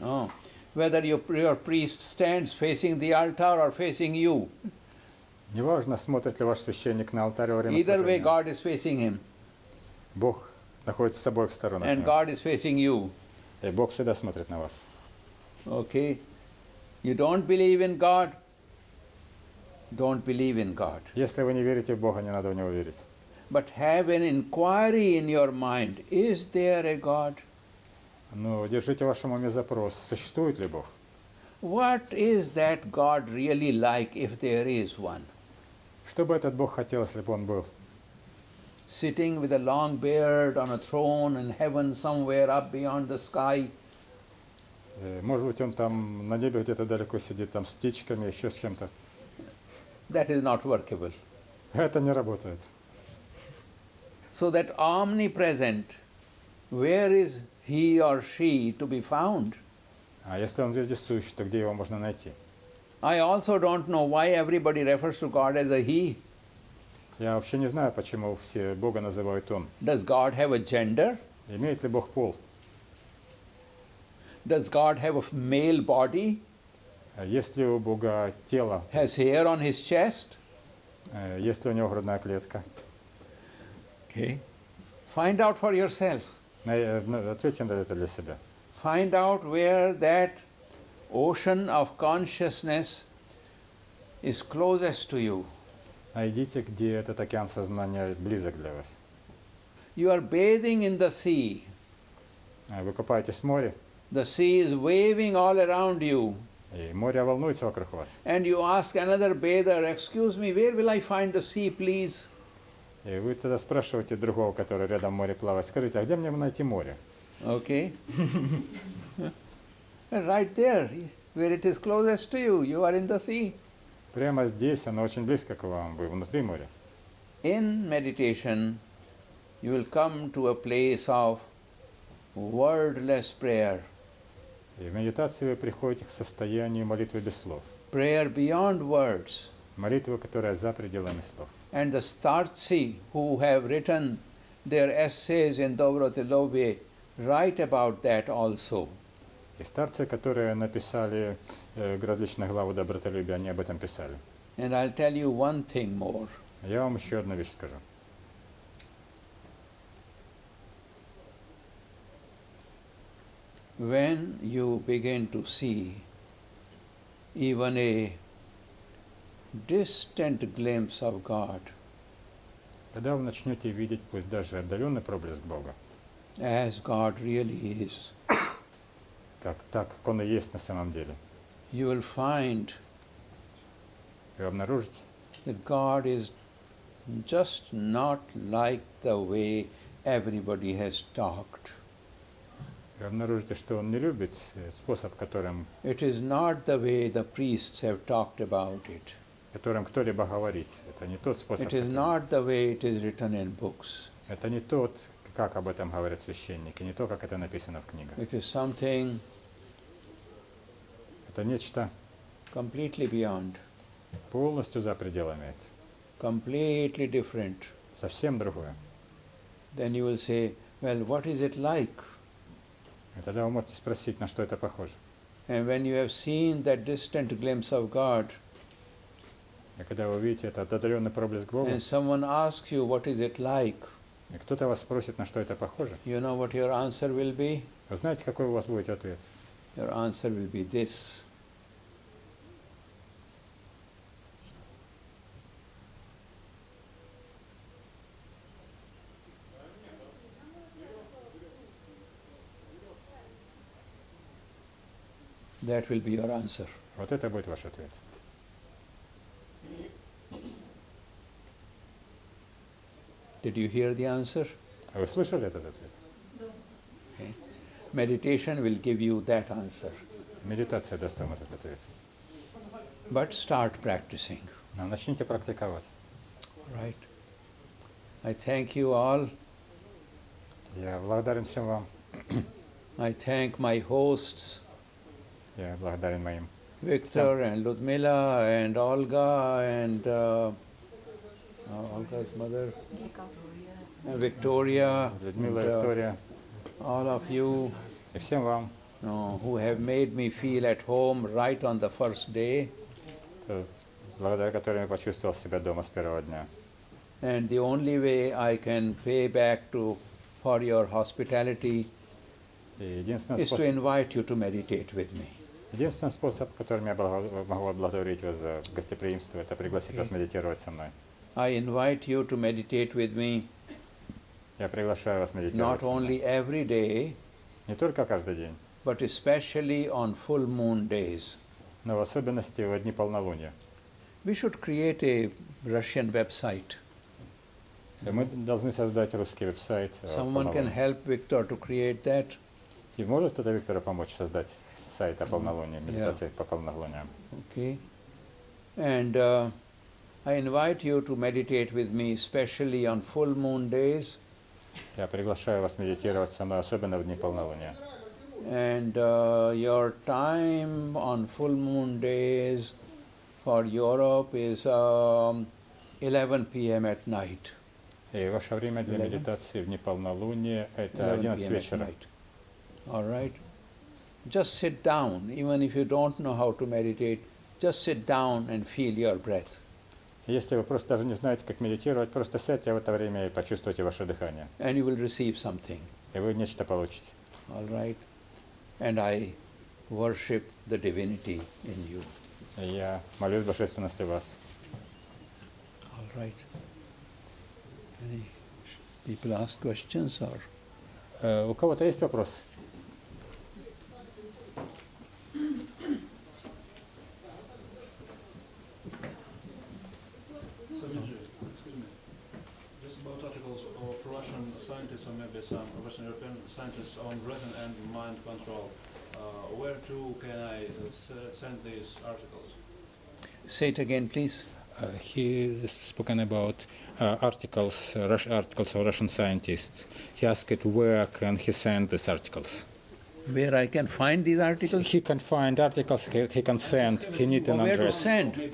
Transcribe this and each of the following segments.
Oh. Whether your priest stands facing the altar or facing you. Неважно, смотрит ли ваш священник на алтарь во время Either way, служения. God is facing him. Бог находится с обоих сторон от And него. God is facing you. И Бог всегда смотрит на вас. Okay? You don't believe in God? Don't believe in God. Если вы не верите в Бога, не надо в Него верить. But have an inquiry in your mind. Is there a God? Но держите в вашем уме запрос, существует ли Бог? What is that God really like if there is one? Что бы этот Бог хотел, если бы Он был? Sitting with a long beard on a throne in heaven somewhere up beyond the sky. Может быть, Он там на небе где-то далеко сидит, там с птичками, еще с чем-то. That is not workable. Это не работает. So that omnipresent, where is he or she to be found? А если Он вездесущ, то где Его можно найти? I also don't know why everybody refers to God as a he. Я вообще не знаю, почему все Бога называют Он. Does God have a gender? Имеет ли Бог пол? Does God have a male body? Есть ли у Бога тело? Has hair on his chest? Есть ли у Него грудная клетка? Okay. Find out for yourself. Ответьте на это для себя. Find out where that ocean of consciousness is closest to you. Найдите, где этот океан сознания близок для вас. You are bathing in the sea. Вы купаетесь в море, The sea is waving all around you. и море волнуется вокруг вас. And you ask another bather, excuse me, where will I find the sea, please? И вы тогда спрашиваете другого, который рядом в море плавает, скажите, а где мне найти море? Okay. Right there, where it is closest to you, you are in the sea. Прямо здесь, оно очень близко к вам, вы внутри моря. In meditation, you will come to a place of wordless prayer. И в медитации вы приходите к состоянию молитвы без слов. Prayer beyond words. Молитва, которая за пределами слов. And the startsi who have written their essays in Dobrotilove write about that also. И старцы, которые написали различные главы добротолюбия, они об этом писали. And I'll tell you one thing more. Я вам еще одну вещь скажу. When you begin to see even a distant glimpse of God, Когда вы начнете видеть, пусть даже отдаленный проблеск Бога, as God really is, так, как Он и есть на самом деле, you will find вы обнаружите, that God is just not like the way everybody has talked. вы обнаружите, что Он не любит способ, которым It is not the way the priests have talked about it. кто-либо говорит. Это не тот способ, It is not the way it is written in books. это не тот, как об этом говорят священники, не то, как это написано в книгах. It is something Это нечто completely beyond, полностью за пределами этого, completely different. совсем другое. Then you will say, well, what is it like? И тогда вы можете спросить, на что это похоже. And when you have seen that distant glimpse of God, И когда вы увидите этот отдаленный проблеск Бога, and someone asks you, what is it like? и кто-то вас спросит, на что это похоже, You know what your answer will be? вы знаете, какой у вас будет ответ? Your answer will be this. That will be your answer. Вот это будет ваш ответ. Did you hear the answer? А вы слышали этот ответ? Okay. Meditation will give you that answer. Медитация даст вам этот ответ. But start practicing. Но начните практиковать. Right. I thank you all. Я благодарен всем вам. I thank my hosts, Я благодарен моим Victor and Ludmila and Olga and Olga's mother, Victoria, Людмила, and, Виктория all of you. и всем вам. who have made me feel at home right on the first day. Благодаря которым я почувствовал себя дома с первого дня. And the only way I can pay back for your hospitality is to invite you to meditate with me. Единственный способ, которым я могу отблагодарить вас за гостеприимство, это пригласить вас медитировать со мной. I invite you to meditate with me. Я приглашаю вас медитировать со мной. Not only every day, не только каждый день, but especially on full moon days. но в особенности в дни полнолуния. We should create a Russian website. Мы должны создать русский веб-сайт. Someone can help Victor to create that. И может кто-то Виктору помочь создать сайт о полнолунии, медитации по полнолуниям. Okay. And I invite you to meditate with me, especially on full moon days. Я приглашаю вас медитировать со мной, особенно в дни полнолуния. And your time on full moon days for Europe is 11 p.m. at night. И ваше время для медитации в дни полнолуния это 11 вечера. All right. Just sit down, even if you don't know how to meditate. Just sit down and feel your breath. Если вы просто даже не знаете, как медитировать, просто сядьте в это время и почувствуйте ваше дыхание. And you will receive something. И вы нечто получите. All right. And I worship the divinity in you. И я молюсь божественности в вас. All right. Any people ask questions or? У кого-то есть вопрос? About articles of Russian scientists or maybe some Western European scientists on written and mind control. Where to can I send these articles? Say it again, please. He spoken about articles of Russian scientists. He asked where can he send these articles. Where I can find these articles? He can find articles. He can send. He needs an where address. To send?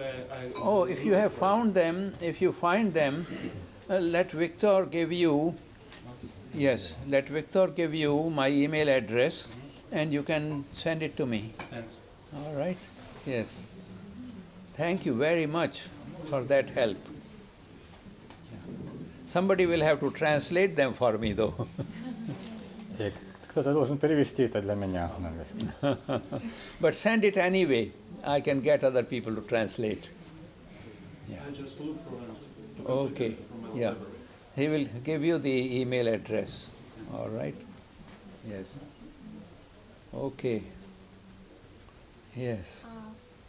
Oh, if you have found them, if you find them, let Victor give you. Yes, let Victor give you my email address, and you can send it to me. Thanks. All right. Yes. Thank you very much for that help. Somebody will have to translate them for me, though. Кто-то должен перевести это для меня на английский. But send it anyway. I can get other people to translate. Yeah. I just look for them. Okay. Yeah. He will give you the email address. All right. Yes. Okay. Yes.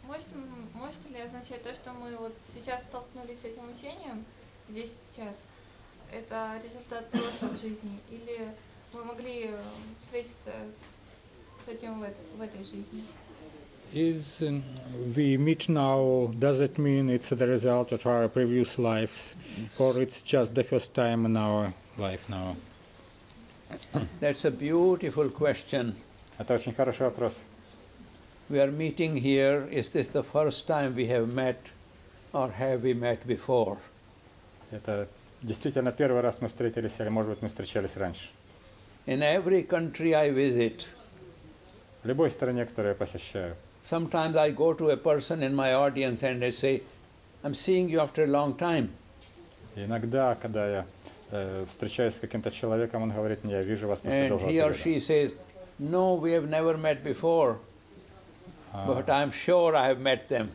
Может ли означать то, что мы вот сейчас столкнулись с этим учением, здесь сейчас, это результат прошлых жизней, или мы могли встретиться с этим в этой жизни? Is we meet now, does it mean it's the result of our previous lives, or it's just the first time in our life now? That's a beautiful question. Это очень хороший вопрос. We are meeting here. Is this the first time we have met, or have we met before? Это действительно первый раз мы встретились, или, может быть, мы встречались раньше. In every country I visit, в любой стране, которую я посещаю, sometimes I go to a person in my audience and I say, I'm seeing you after a long time. Иногда, когда я встречаюсь с каким-то человеком, он говорит мне, я вижу вас после долгого периода. And he or периода. she says, no, we have never met before, but I'm sure I have met them.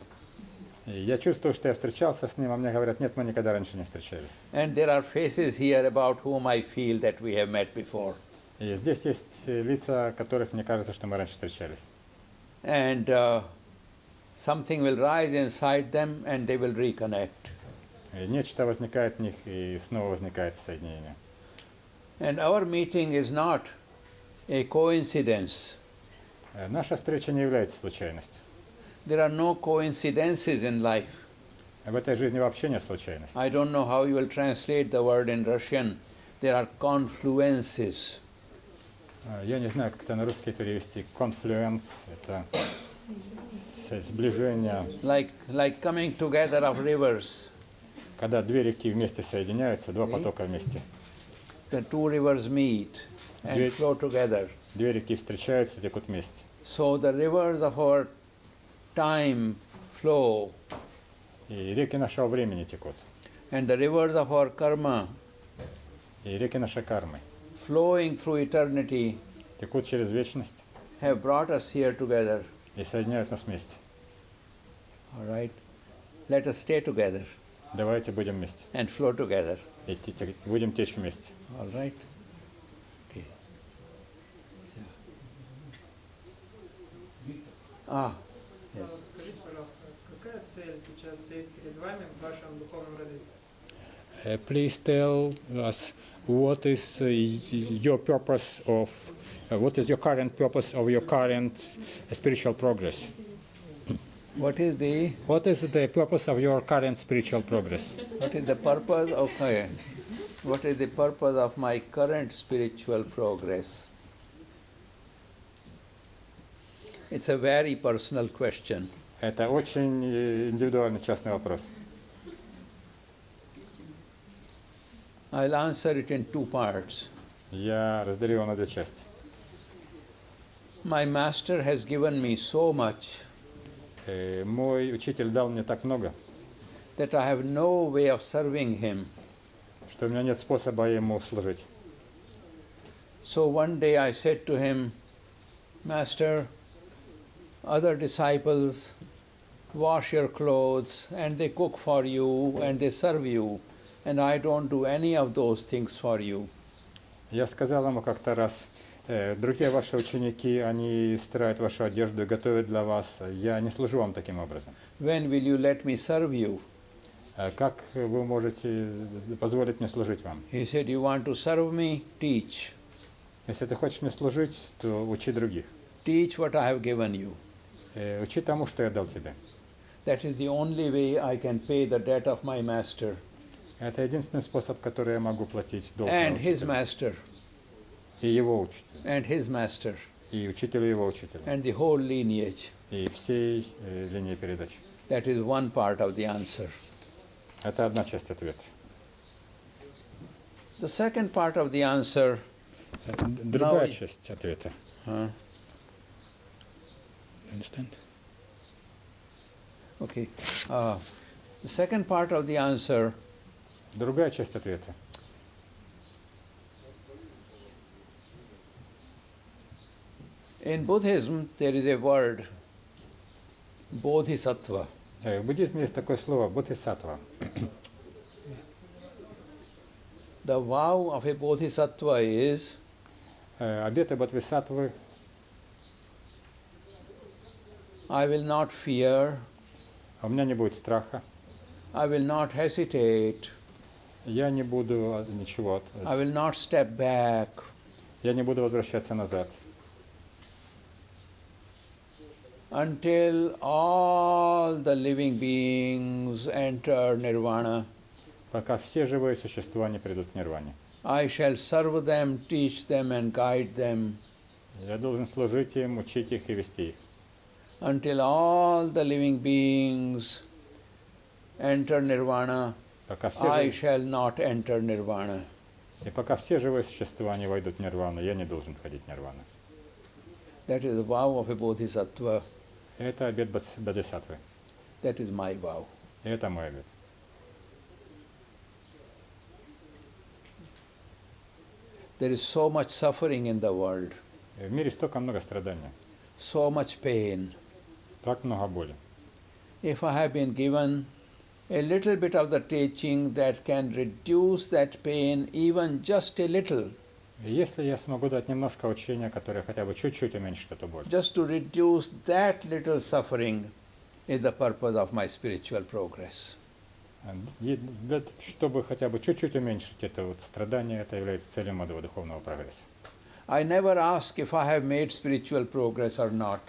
Я чувствую, что я встречался с ним, а мне говорят, нет, мы никогда раньше не встречались. And there are faces here about whom I feel that we have met before. И здесь есть лица, которых мне кажется, что мы раньше встречались. And something will rise inside them and they will reconnect. И нечто возникает в них, и снова возникает соединение. And our meeting is not a coincidence. Наша встреча не является случайностью. There are no coincidences in life. В этой жизни вообще нет случайностей. I don't know how you will translate the word in Russian. There are confluences. Я не знаю, как это на русский перевести. Confluence – это сближение. Like coming together of rivers. Когда две реки вместе соединяются, два потока вместе. The two rivers meet and flow together. Две реки встречаются, текут вместе. So the rivers of our time flow, И реки нашего времени текут. and the rivers of our karma И реки нашей кармы flowing through eternity текут через вечность have brought us here together. и соединяют нас вместе. All right? Let us stay together Давайте будем вместе. and flow together. Будем течь вместе. All right? Okay. Ah, yes. Скажите, пожалуйста, какая цель сейчас стоит перед вами в вашем духовном развитии? Please tell us what is your purpose of, what is your current purpose of your current spiritual progress? What is the purpose of your current spiritual progress? what is the purpose of what is the purpose of my current spiritual progress? It's a very personal question. Это очень индивидуальный, частный вопрос. I'll answer it in two parts. Я разделю его на две части. My master has given me so much Мой учитель дал мне так много, that I have no way of serving him. что у меня нет способа ему служить. So one day I said to him, Master, other disciples wash your clothes and they cook for you and they serve you, and I don't do any of those things for you. Я сказал ему как-то раз, другие ваши ученики, они стирают вашу одежду и готовят для вас. Я не служу вам таким образом. When will you let me serve you? Как вы можете позволить мне служить вам? He said, you want to serve me? Teach. Если ты хочешь мне служить, то учи других. Teach what I have given you. Учи тому, что я дал тебе. That is the only way I can pay the debt of my master Это единственный способ, который я могу платить долг and his учителю. master И его учителю. and his master И учителю его учителя. and the whole lineage. И всей линии передач. That is one part of the answer. Это одна часть ответа. The second part of the answer, Другая Now- часть ответа. Understand? okay, the second part of the answer, Другая часть ответа. in Buddhism there is a word, bodhisattva. В буддизме есть такое слово бодхисаттва. The vow of a bodhisattva is Обеты бодхисаттвы: I will not fear, у меня не будет страха, I will not hesitate, я не буду ничего, I will not step back, я не буду возвращаться назад, until all the living beings enter nirvana. пока все живые существа не придут к нирване. I shall serve them, teach them and guide them Я должен служить им, учить их и вести их. until all the living beings enter nirvana. Пока все I жив- shall not enter nirvana. И пока все живые существа не войдут в нирвану, я не должен входить в нирвану. That is the vow of a bodhisattva. Это обет бодхисаттвы. That is my vow. И это мой обет. There is so much suffering in the world, В мире столько много страданий, so much pain. так много боли. If I have been given a little bit of the teaching that can reduce that pain even just a little, И если я смогу дать немножко учения, которое хотя бы чуть-чуть уменьшит эту боль, just to reduce that little suffering is the purpose of my spiritual progress. чтобы хотя бы чуть-чуть уменьшить это вот страдание, это является целью моего духовного прогресса. I never ask if I have made spiritual progress or not.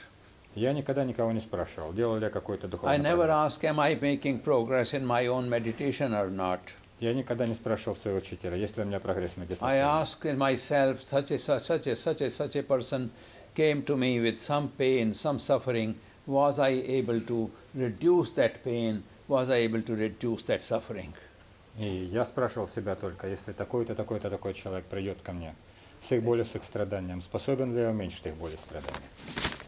Я никогда никого не спрашивал, делал ли я какой-то I духовный never прогресс. ask, am I making progress in my own meditation or not. Я никогда не спрашивал своего учителя, есть ли у меня прогресс в I медитации. ask in myself, such a person came to me with some pain, some suffering. Was I able to reduce that pain? Was I able to reduce that suffering? И я спрашивал себя только, если такой-то, такой-то, такой человек придет ко мне с их болью, с их страданием? Способен ли я уменьшить их боль и страдания?